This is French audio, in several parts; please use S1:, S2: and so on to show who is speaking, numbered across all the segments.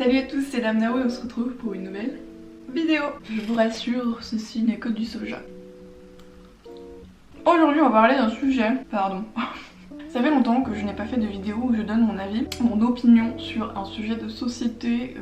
S1: Salut à tous, c'est Dame Nao et on se retrouve pour une nouvelle vidéo. Je vous rassure, ceci n'est que du soja. Aujourd'hui on va parler d'un sujet, pardon. Ça fait longtemps que je n'ai pas fait de vidéo où je donne mon avis, mon opinion sur un sujet de société,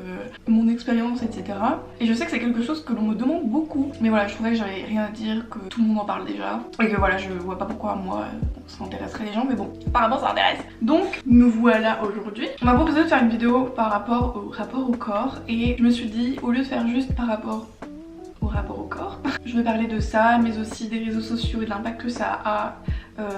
S1: mon expérience, etc. Et je sais que c'est quelque chose que l'on me demande beaucoup. Mais voilà, je trouvais que j'avais rien à dire, que tout le monde en parle déjà. Et que voilà, je vois pas pourquoi moi ça intéresserait les gens, mais bon, apparemment ça intéresse. Donc nous voilà aujourd'hui. On m'a proposé de faire une vidéo par rapport au corps. Et je me suis dit, au lieu de faire juste par rapport au corps, je vais parler de ça, mais aussi des réseaux sociaux et de l'impact que ça a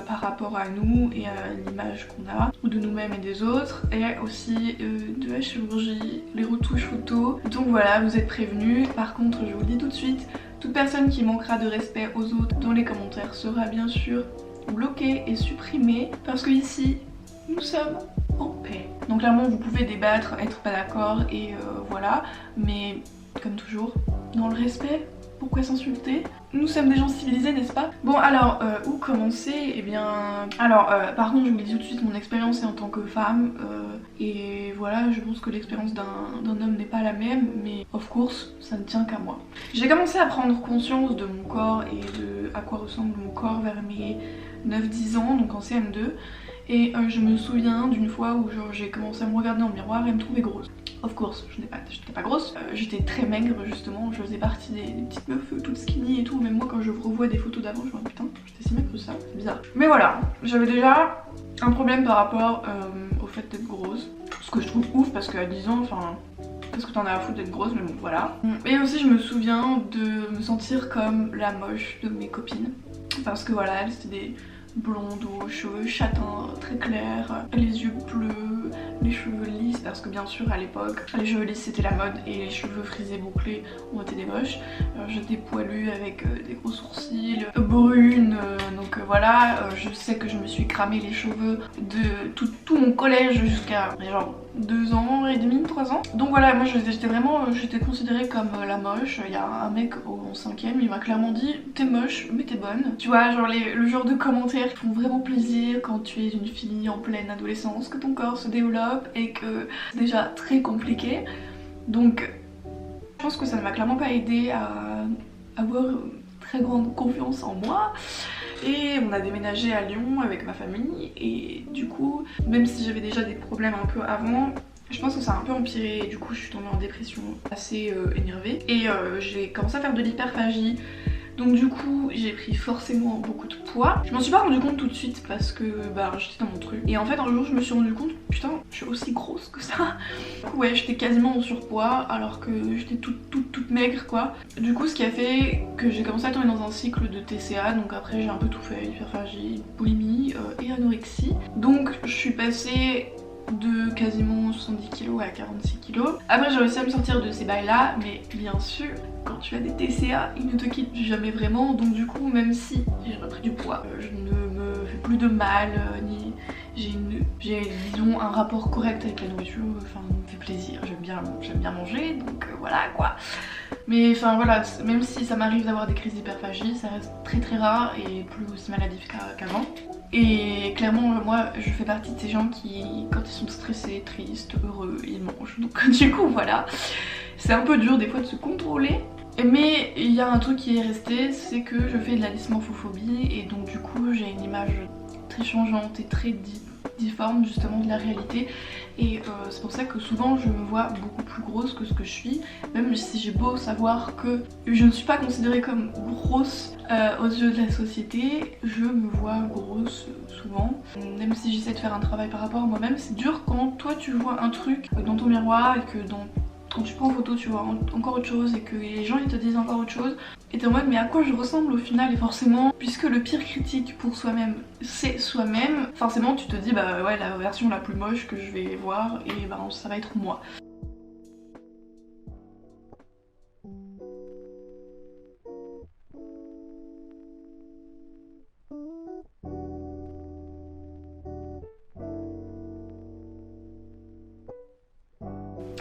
S1: par rapport à nous et à l'image qu'on a, ou de nous-mêmes et des autres, et aussi de la chirurgie, les retouches photos. Donc voilà, vous êtes prévenus. Par contre, je vous le dis tout de suite, toute personne qui manquera de respect aux autres dans les commentaires sera bien sûr bloquée et supprimée, parce que ici, nous sommes en paix. Donc clairement, vous pouvez débattre, être pas d'accord, et voilà, mais comme toujours, dans le respect. Pourquoi s'insulter? Nous sommes des gens civilisés, n'est-ce pas? Bon alors, où commencer? Eh bien... Alors, par contre, je vous le dis tout de suite, mon expérience est en tant que femme. Et voilà, je pense que l'expérience d'un homme n'est pas la même, mais of course, ça ne tient qu'à moi. J'ai commencé à prendre conscience de mon corps et de à quoi ressemble mon corps vers mes 9-10 ans, donc en CM2. Et je me souviens d'une fois où j'ai commencé à me regarder dans le miroir et me trouver grosse. Of course, je n'étais pas grosse, j'étais très maigre justement, je faisais partie des petites meufs toutes skinny et tout, même moi quand je revois des photos d'avant, je me dis putain, j'étais si maigre que ça, c'est bizarre. Mais voilà, j'avais déjà un problème par rapport au fait d'être grosse, ce que je trouve ouf parce qu'à 10 ans, enfin... Parce que t'en as à foutre d'être grosse, mais bon voilà. Et aussi je me souviens de me sentir comme la moche de mes copines, parce que voilà, elles c'était des blondes aux cheveux châtains très clairs, les yeux bleus, les cheveux lisses, parce que bien sûr à l'époque les cheveux lisses c'était la mode et les cheveux frisés bouclés ont été des moches. J'étais poilue avec des gros sourcils, brune, donc voilà, je sais que je me suis cramé les cheveux de tout mon collège jusqu'à genre 2 ans et demi, 3 ans. Donc voilà, moi j'étais considérée comme la moche. Il y a un mec en 5ème, il m'a clairement dit t'es moche mais t'es bonne. Tu vois, genre le genre de commentaires qui font vraiment plaisir quand tu es une fille en pleine adolescence, que ton corps se développe et que c'est déjà très compliqué. Donc je pense que ça ne m'a clairement pas aidé à avoir une très grande confiance en moi. Et on a déménagé à Lyon avec ma famille et du coup, même si j'avais déjà des problèmes un peu avant, je pense que ça a un peu empiré et du coup je suis tombée en dépression assez énervée. Et j'ai commencé à faire de l'hyperphagie. Donc du coup j'ai pris forcément beaucoup de poids. Je m'en suis pas rendu compte tout de suite parce que bah j'étais dans mon truc. Et en fait un jour je me suis rendu compte, putain je suis aussi grosse que ça. Du coup ouais, j'étais quasiment en surpoids alors que j'étais toute maigre quoi. Du coup ce qui a fait que j'ai commencé à tomber dans un cycle de TCA. Donc après j'ai un peu tout fait, hyperphagie, boulimie et anorexie. Donc je suis passée de quasiment 70 kg à 46 kg. Après j'ai réussi à me sortir de ces bails là, mais bien sûr quand tu as des TCA ils ne te quittent jamais vraiment, donc du coup même si j'ai repris du poids, je ne me fais plus de mal, ni j'ai disons un rapport correct avec la nourriture, enfin ça me fait plaisir, j'aime bien manger, donc voilà quoi. Mais enfin voilà, même si ça m'arrive d'avoir des crises d'hyperphagie, ça reste très rare et plus aussi maladif qu'avant. Et clairement moi je fais partie de ces gens qui quand ils sont stressés, tristes, heureux, ils mangent. Donc du coup voilà, c'est un peu dur des fois de se contrôler. Mais il y a un truc qui est resté, c'est que je fais de la dysmorphophobie et donc du coup j'ai une image très changeante et très difforme justement de la réalité. Et c'est pour ça que souvent je me vois beaucoup plus grosse que ce que je suis, même si j'ai beau savoir que je ne suis pas considérée comme grosse aux yeux de la société, je me vois grosse souvent. Même si j'essaie de faire un travail par rapport à moi-même, c'est dur quand toi tu vois un truc dans ton miroir et que quand tu prends en photo tu vois encore autre chose et que les gens ils te disent encore autre chose et t'es en mode mais à quoi je ressemble au final. Et forcément puisque le pire critique pour soi-même c'est soi-même, forcément tu te dis bah ouais la version la plus moche que je vais voir et bah ça va être moi.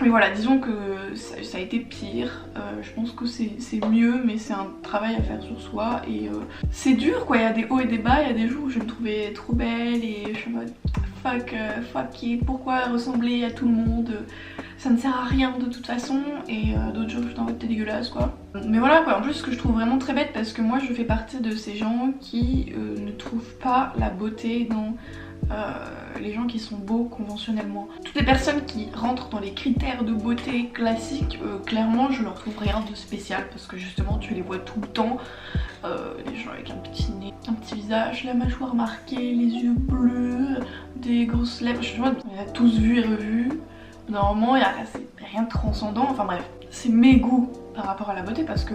S1: Mais voilà, disons que ça a été pire, je pense que c'est mieux mais c'est un travail à faire sur soi et c'est dur quoi, il y a des hauts et des bas, il y a des jours où je me trouvais trop belle et je suis en mode fuck it, pourquoi ressembler à tout le monde, ça ne sert à rien de toute façon, et d'autres gens putain en fait t'es dégueulasse quoi. Mais voilà quoi, en plus ce que je trouve vraiment très bête, parce que moi je fais partie de ces gens qui ne trouvent pas la beauté dans les gens qui sont beaux conventionnellement. Toutes les personnes qui rentrent dans les critères de beauté classiques, clairement je leur trouve rien de spécial, parce que justement tu les vois tout le temps. Les gens avec un petit nez, un petit visage, la mâchoire marquée, les yeux bleus, des grosses lèvres, je sais pas, on a tous vu et revu. Normalement il y a rien de transcendant, enfin bref, c'est mes goûts par rapport à la beauté, parce que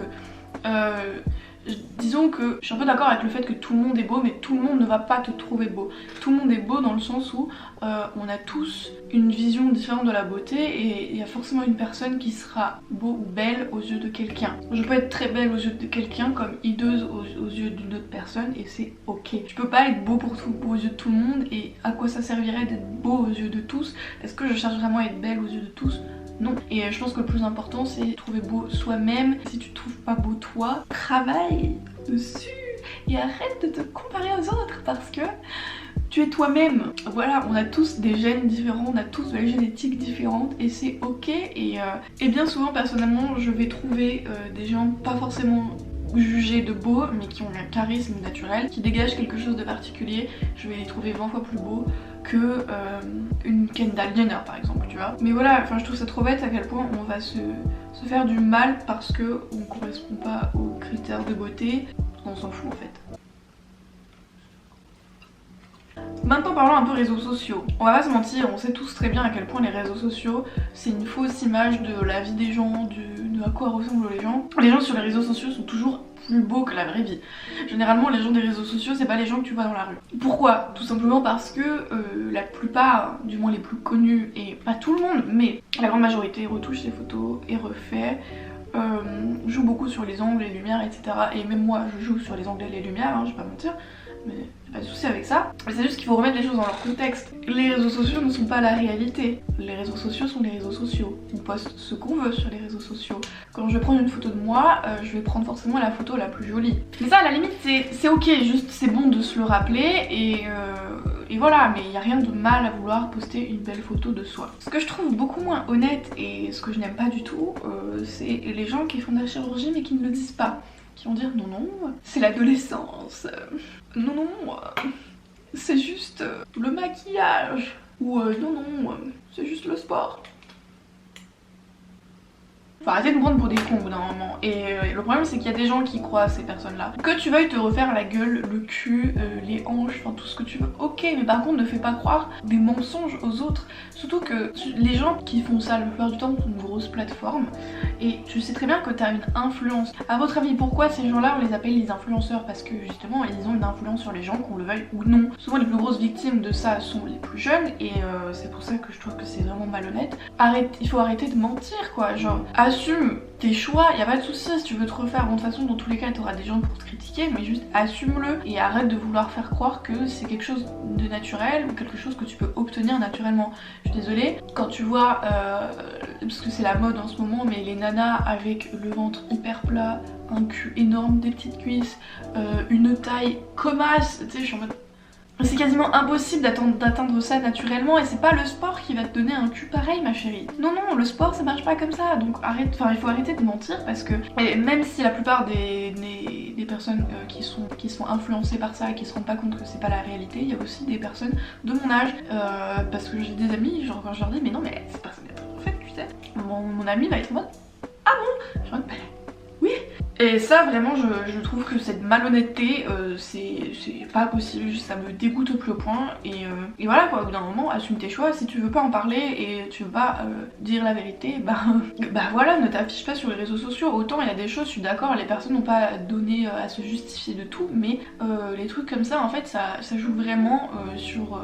S1: disons que je suis un peu d'accord avec le fait que tout le monde est beau, mais tout le monde ne va pas te trouver beau. Tout le monde est beau dans le sens où on a tous une vision différente de la beauté, et il y a forcément une personne qui sera beau ou belle aux yeux de quelqu'un. Je peux être très belle aux yeux de quelqu'un comme hideuse aux yeux d'une autre personne, et c'est ok. Tu peux pas être beau aux yeux de tout le monde, et à quoi ça servirait d'être beau aux yeux de tous? Est-ce que je cherche vraiment à être belle aux yeux de tous? Non. Et je pense que le plus important c'est trouver beau soi-même. Si tu trouves pas beau toi, travaille dessus et arrête de te comparer aux autres, parce que tu es toi-même. Voilà, on a tous des gènes différents, on a tous de la génétique différente, et c'est ok. Et bien souvent personnellement je vais trouver des gens pas forcément jugés de beaux, mais qui ont un charisme naturel, qui dégagent quelque chose de particulier. Je vais les trouver 20 fois plus beaux que une Kendall Jenner par exemple, tu vois. Mais voilà, enfin je trouve ça trop bête à quel point on va se faire du mal parce que on correspond pas aux critères de beauté. On s'en fout en fait. Maintenant parlons un peu réseaux sociaux. On va pas se mentir, on sait tous très bien à quel point les réseaux sociaux c'est une fausse image de la vie des gens, de à quoi ressemblent les gens. Les gens sur les réseaux sociaux sont toujours plus beaux que la vraie vie. Généralement les gens des réseaux sociaux c'est pas les gens que tu vois dans la rue. Pourquoi? Tout simplement parce que la plupart, du moins les plus connus, et pas tout le monde, mais la grande majorité retouche ses photos et refait. Joue beaucoup sur les angles, les lumières, etc. Et même moi je joue sur les angles et les lumières, hein, je vais pas mentir, mais pas de soucis avec ça. Mais c'est juste qu'il faut remettre les choses dans leur contexte. Les réseaux sociaux ne sont pas la réalité. Les réseaux sociaux sont les réseaux sociaux. On poste ce qu'on veut sur les réseaux sociaux. Quand je vais prendre une photo de moi, je vais prendre forcément la photo la plus jolie. Mais ça à la limite c'est ok, juste c'est bon de se le rappeler, et voilà, mais il n'y a rien de mal à vouloir poster une belle photo de soi. Ce que je trouve beaucoup moins honnête, et ce que je n'aime pas du tout, c'est les gens qui font de la chirurgie mais qui ne le disent pas. Qui vont dire non non, c'est l'adolescence, non non, c'est juste le maquillage, ou non non, c'est juste le sport. Faut arrêter de me prendre pour des cons au bout d'un moment. Et le problème c'est qu'il y a des gens qui croient à ces personnes là. Que tu veuilles te refaire la gueule, le cul, les hanches, enfin tout ce que tu veux, ok, mais par contre ne fais pas croire des mensonges aux autres. Surtout que les gens qui font ça la plupart du temps ont une grosse plateforme, et tu sais très bien que t'as une influence. À votre avis pourquoi ces gens là on les appelle les influenceurs? Parce que justement ils ont une influence sur les gens, qu'on le veuille ou non. Souvent les plus grosses victimes de ça sont les plus jeunes, et c'est pour ça que je trouve que c'est vraiment malhonnête. Il faut arrêter de mentir quoi, genre assume tes choix, y a pas de souci si tu veux te refaire. Bon, de toute façon dans tous les cas t'auras des gens pour te critiquer, mais juste assume-le et arrête de vouloir faire croire que c'est quelque chose de naturel ou quelque chose que tu peux obtenir naturellement. Je suis désolée, quand tu vois, parce que c'est la mode en ce moment, mais les nanas avec le ventre hyper plat, un cul énorme, des petites cuisses, une taille comme as, tu sais, je suis en mode... C'est quasiment impossible d'atteindre ça naturellement, et c'est pas le sport qui va te donner un cul pareil ma chérie. Non non, le sport ça marche pas comme ça, donc arrête, enfin il faut arrêter de mentir, parce que même si la plupart des personnes qui sont influencées par ça et qui se rendent pas compte que c'est pas la réalité, il y a aussi des personnes de mon âge, parce que j'ai des amis, genre quand je leur dis mais non mais cette personne en fait tu sais, mon ami va être en mode ah bon, je dis oui. Et ça vraiment je trouve que cette malhonnêteté c'est pas possible, juste ça me dégoûte au plus haut point, et voilà quoi, au bout d'un moment assume tes choix. Si tu veux pas en parler et tu veux pas dire la vérité, bah voilà, ne t'affiche pas sur les réseaux sociaux. Autant il y a des choses, je suis d'accord, les personnes n'ont pas donné à se justifier de tout, mais les trucs comme ça en fait ça joue vraiment sur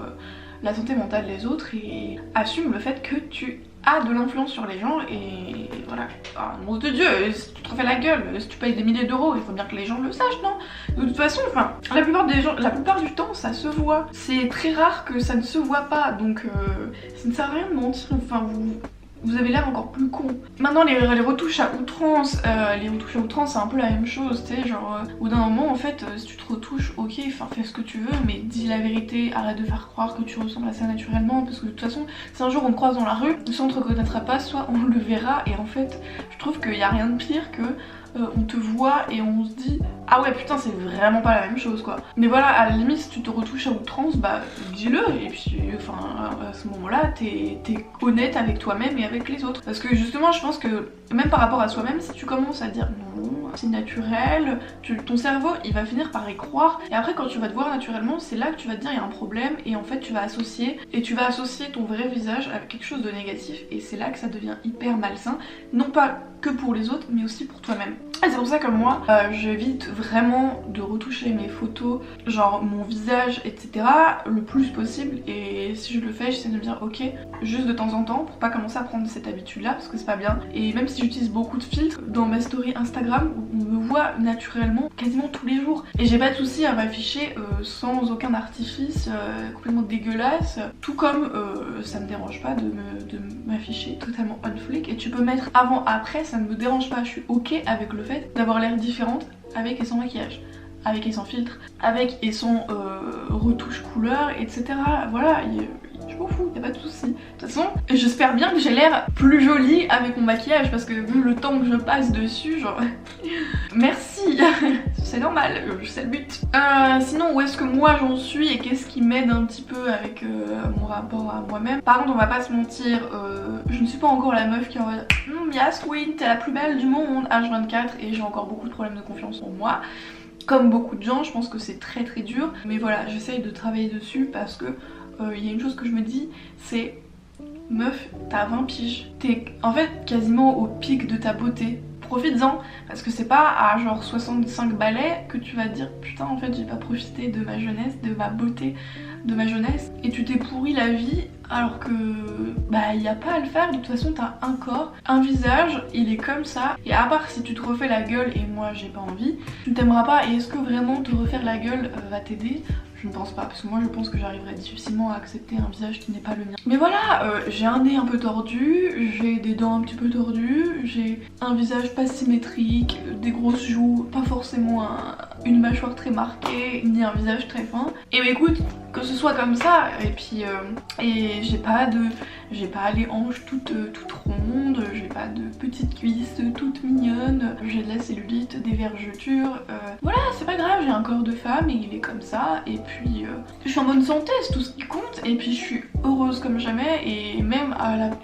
S1: la santé mentale des autres, et assume le fait que tu a de l'influence sur les gens, et voilà. Ah, mon de Dieu, si tu te refais la gueule, si tu payes des milliers d'euros, il faut bien que les gens le sachent, non? De toute façon, enfin, la plupart du temps, ça se voit. C'est très rare que ça ne se voit pas, donc ça ne sert à rien de mentir. Enfin, vous avez l'air encore plus con. Maintenant les retouches à outrance, c'est un peu la même chose, tu sais, genre au bout d'un moment en fait si tu te retouches, ok, enfin fais ce que tu veux, mais dis la vérité, arrête de faire croire que tu ressembles à ça naturellement, parce que de toute façon si un jour on te croise dans la rue, soit on te reconnaîtra pas, soit on le verra, et en fait je trouve qu'il n'y a rien de pire que on te voit et on se dit ah ouais putain c'est vraiment pas la même chose quoi. Mais voilà, à la limite si tu te retouches à outrance, bah dis-le, et puis enfin à ce moment là t'es honnête avec toi-même et avec les autres. Parce que justement je pense que même par rapport à soi-même, si tu commences à dire non c'est naturel, ton cerveau il va finir par y croire, et après quand tu vas te voir naturellement c'est là que tu vas te dire il y a un problème, et en fait tu vas associer ton vrai visage avec quelque chose de négatif, et c'est là que ça devient hyper malsain, non pas que pour les autres mais aussi pour toi-même. Et c'est pour ça que moi j'évite vraiment de retoucher mes photos, genre mon visage etc, le plus possible, et si je le fais j'essaie de me dire ok, juste de temps en temps pour pas commencer à prendre cette habitude là parce que c'est pas bien. Et même si j'utilise beaucoup de filtres dans ma story Instagram, on me voit naturellement quasiment tous les jours, et j'ai pas de souci à m'afficher sans aucun artifice complètement dégueulasse, tout comme ça me dérange pas de m'afficher totalement on flic, et tu peux mettre avant après, ça ne me dérange pas, je suis ok avec le fait d'avoir l'air différente avec et sans maquillage, avec et sans filtre, avec et sans retouche couleur, etc. Voilà, je m'en fous, y'a pas de soucis. De toute façon, j'espère bien que j'ai l'air plus jolie avec mon maquillage, parce que vu le temps que je passe dessus, genre... Merci. C'est normal, c'est le but. Sinon, où est-ce que moi j'en suis et qu'est-ce qui m'aide un petit peu avec mon rapport à moi-même. Par contre, on va pas se mentir, je ne suis pas encore la meuf qui en va dire Yasmin, t'es la plus belle du monde H24, et j'ai encore beaucoup de problèmes de confiance en moi. Comme beaucoup de gens, je pense que c'est très très dur, mais voilà, j'essaye de travailler dessus parce que il y a une chose que je me dis, c'est meuf, t'as 20 piges, t'es en fait quasiment au pic de ta beauté. Profites-en, parce que c'est pas à genre 65 balais que tu vas te dire putain en fait j'ai pas profité de ma jeunesse, de ma beauté, de ma jeunesse, et tu t'es pourri la vie, alors que bah y a pas à le faire. De toute façon t'as un corps, un visage, il est comme ça, et à part si tu te refais la gueule, et moi j'ai pas envie, tu t'aimeras pas. Et est-ce que vraiment te refaire la gueule va t'aider? Je ne pense pas, parce que moi je pense que j'arriverai difficilement à accepter un visage qui n'est pas le mien. Mais voilà, j'ai un nez un peu tordu, j'ai des dents un petit peu tordues, j'ai un visage pas symétrique, des grosses joues, pas forcément une mâchoire très marquée, ni un visage très fin. Et bah écoute, que ce soit comme ça, et puis j'ai pas les hanches toutes rondes, j'ai pas de petites cuisses toutes mignonnes, j'ai de la cellulite, des vergetures, voilà, c'est pas grave, j'ai un corps de femme et il est comme ça, et puis je suis en bonne santé, c'est tout ce qui compte, et puis je suis heureuse comme jamais. Et même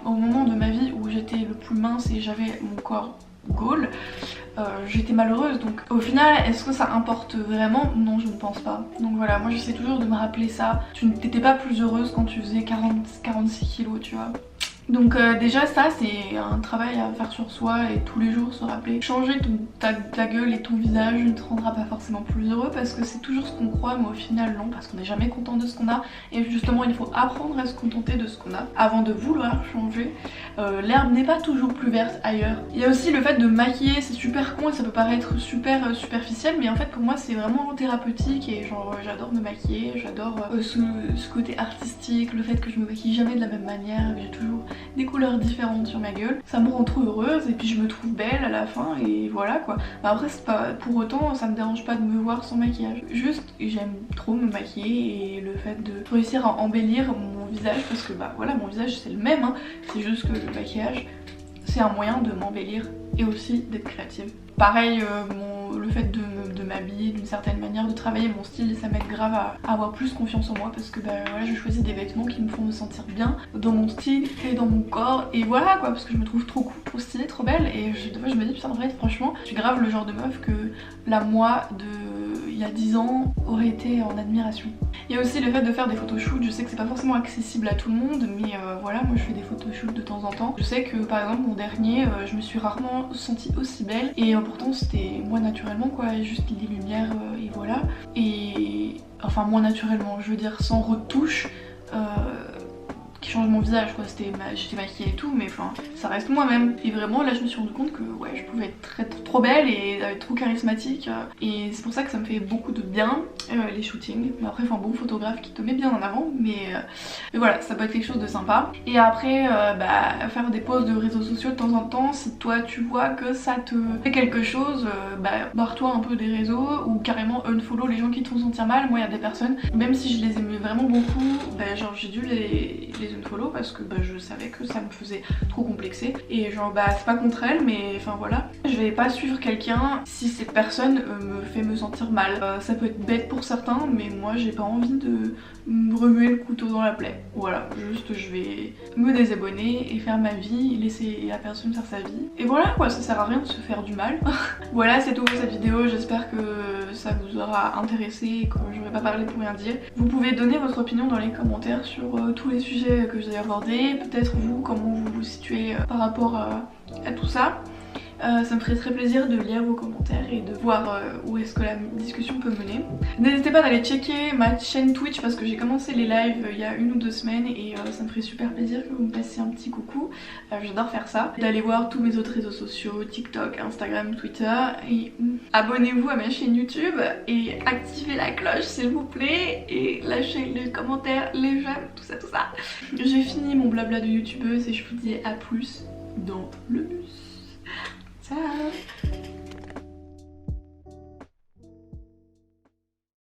S1: au moment de ma vie où j'étais le plus mince et j'avais mon corps goal, j'étais malheureuse, donc au final est-ce que ça importe vraiment? Non, je ne pense pas. Donc voilà, moi j'essaie toujours de me rappeler ça, tu n'étais pas plus heureuse quand tu faisais 46 kilos, tu vois. Donc déjà ça c'est un travail à faire sur soi, et tous les jours se rappeler, changer ta gueule et ton visage ne te rendra pas forcément plus heureux, parce que c'est toujours ce qu'on croit, mais au final non, parce qu'on n'est jamais content de ce qu'on a, et justement il faut apprendre à se contenter de ce qu'on a avant de vouloir changer. L'herbe n'est pas toujours plus verte ailleurs. Il y a aussi le fait de maquiller, c'est super con et ça peut paraître super superficiel, mais en fait pour moi c'est vraiment thérapeutique, et genre j'adore me maquiller, j'adore ce côté artistique, le fait que je me maquille jamais de la même manière, que j'ai toujours des couleurs différentes sur ma gueule, ça me rend trop heureuse, et puis je me trouve belle à la fin, et voilà quoi. Bah après c'est pas pour autant, ça me dérange pas de me voir sans maquillage, juste j'aime trop me maquiller, et le fait de réussir à embellir mon visage, parce que bah voilà, mon visage c'est le même hein, c'est juste que le maquillage c'est un moyen de m'embellir et aussi d'être créative. Pareil, le fait de m'habiller d'une certaine manière, de travailler mon style, ça m'aide grave à avoir plus confiance en moi, parce que bah voilà, je choisis des vêtements qui me font me sentir bien dans mon style et dans mon corps, et voilà quoi, parce que je me trouve trop cool, trop stylée, trop belle, et des fois je me dis putain en fait franchement je suis grave le genre de meuf que la moi de il y a 10 ans aurait été en admiration. Il y a aussi le fait de faire des photoshoots, je sais que c'est pas forcément accessible à tout le monde, mais voilà, moi je fais des photoshoots de temps en temps. Je sais que par exemple mon dernier, je me suis rarement sentie aussi belle, et pourtant c'était moi naturellement quoi, juste les lumières et voilà. Et enfin moi naturellement, je veux dire sans retouche qui change mon visage quoi, j'étais maquillée et tout, mais enfin ça reste moi-même. Et vraiment là je me suis rendu compte que ouais, je pouvais être trop belle et être trop charismatique, et c'est pour ça que ça me fait beaucoup de bien. les shootings. Mais après, il faut un bon photographe qui te met bien en avant, mais voilà, ça peut être quelque chose de sympa. Et après, faire des posts de réseaux sociaux de temps en temps, si toi tu vois que ça te fait quelque chose, barre-toi un peu des réseaux ou carrément unfollow les gens qui te font sentir mal. Moi, il y a des personnes, même si je les aimais vraiment beaucoup, genre j'ai dû les unfollow parce que je savais que ça me faisait trop complexer. Et genre, c'est pas contre elles, mais enfin voilà. Je vais pas suivre quelqu'un si cette personne me fait me sentir mal. Ça peut être bête pour certains, mais moi j'ai pas envie de me remuer le couteau dans la plaie. Voilà, juste je vais me désabonner et faire ma vie, laisser la personne faire sa vie. Et voilà quoi, ça sert à rien de se faire du mal. Voilà, c'est tout pour cette vidéo, j'espère que ça vous aura intéressé et que j'aurais pas parlé pour rien dire. Vous pouvez donner votre opinion dans les commentaires sur tous les sujets que j'ai abordés, peut-être vous, comment vous vous situez par rapport à tout ça. Ça me ferait très plaisir de lire vos commentaires et de voir où est-ce que la discussion peut mener. N'hésitez pas d'aller checker ma chaîne Twitch parce que j'ai commencé les lives il y a 1 ou 2 semaines et ça me ferait super plaisir que vous me passiez un petit coucou. J'adore faire ça. D'aller voir tous mes autres réseaux sociaux, TikTok, Instagram, Twitter, et abonnez-vous à ma chaîne YouTube et activez la cloche s'il vous plaît et lâchez les commentaires, les j'aime, tout ça. J'ai fini mon blabla de youtubeuse et je vous dis à plus dans le bus. Ciao.